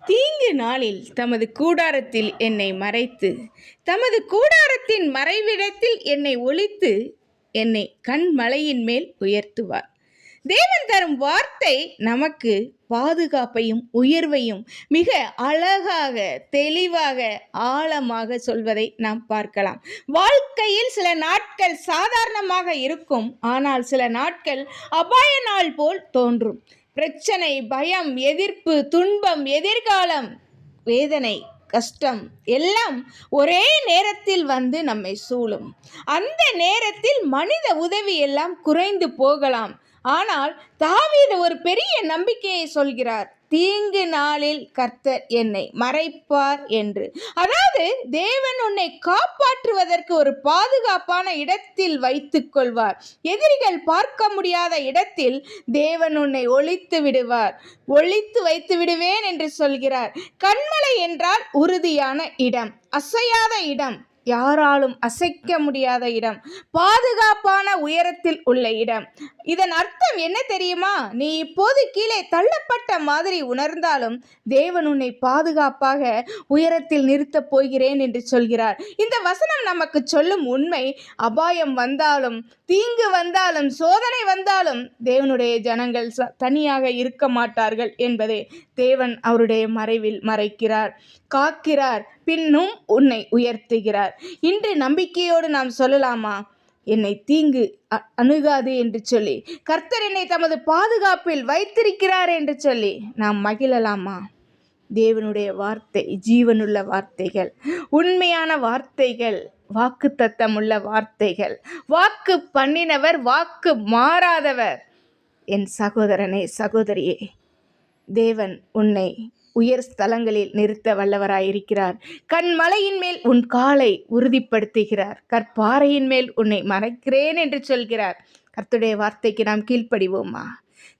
தீங்கு நாளில் தமது கூடாரத்தில் என்னை மறைத்து, தமது கூடாரத்தின் மறைவிடத்தில் என்னை ஒளித்து, என்னை கண்மலையின் மேல் உயர்த்துவார். தேவன் தரும் வார்த்தை நமக்கு பாதுகாப்பையும் உயர்வையும் மிக அழகாக, தெளிவாக, ஆழமாக சொல்வதை நாம் பார்க்கலாம். வாழ்க்கையில் சில நாட்கள் சாதாரணமாக இருக்கும், ஆனால் சில நாட்கள் அபாய நாள் போல் தோன்றும். பிரச்சனை, பயம், எதிர்ப்பு, துன்பம், எதிர்காலம், வேதனை, கஷ்டம் எல்லாம் ஒரே நேரத்தில் வந்து நம்மை சூழும். அந்த நேரத்தில் மனித உதவி எல்லாம் குறைந்து போகலாம். ஆனால் தாவீது ஒரு பெரிய நம்பிக்கையை சொல்கிறார், தீங்கு நாளில் கர்த்தர் என்னை மறைப்பார் என்று. அதாவது தேவன் உன்னை காப்பாற்றுவதற்கு ஒரு பாதுகாப்பான இடத்தில் வைத்துக் கொள்வார். எதிரிகள் பார்க்க முடியாத இடத்தில் தேவன் உன்னை ஒளித்து விடுவார். ஒளித்து வைத்து விடுவேன் என்று சொல்கிறார். கண்மலை என்றால் உறுதியான இடம், அசையாத இடம், யாராலும் அசைக்க முடியாத இடம், பாதுகாப்பான உயரத்தில் உள்ள இடம். இதன் அர்த்தம் என்ன தெரியுமா? நீ இப்போது கீழே தள்ளப்பட்ட மாதிரி உணர்ந்தாலும் தேவன் உன்னை பாதுகாப்பாக உயரத்தில் நிறுத்தப் போகிறேன் என்று சொல்கிறார். இந்த வசனம் நமக்கு சொல்லும் உண்மை, அபாயம் வந்தாலும், தீங்கு வந்தாலும், சோதனை வந்தாலும் தேவனுடைய ஜனங்கள் தனியாக இருக்க மாட்டார்கள் என்பதை தேவன் அவருடைய மறைவில் மறைக்கிறார், காக்கிறார், பின்னும் உன்னை உயர்த்துகிறார். இன்று நம்பிக்கையோடு நாம் சொல்லலாமா? என்னை தீங்கு அணுகாது என்று சொல்லி, கர்த்தர் என்னை தமது பாதுகாப்பில் வைத்திருக்கிறார் என்று சொல்லி நாம் மகிழலாமா? தேவனுடைய வார்த்தை ஜீவனுள்ள வார்த்தைகள், உண்மையான வார்த்தைகள், வாக்கு தத்தமுள்ள வார்த்தைகள், வாக்கு பண்ணினவர், வாக்கு மாறாதவர். என் சகோதரனே, சகோதரியே, தேவன் உன்னை உயர் ஸ்தலங்களில் நிறுத்த வல்லவராயிருக்கிறார். கண்மலையின் மேல் உன் காலை உறுதிப்படுத்துகிறார். கற்பாறையின் மேல் உன்னை மறைக்கிறேன் என்று சொல்கிறார். கர்த்தருடைய வார்த்தைக்கு நாம் கீழ்ப்படிவோமா?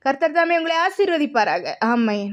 கர்த்தர் தாமே உங்களை ஆசீர்வதிப்பாராக. ஆமென்.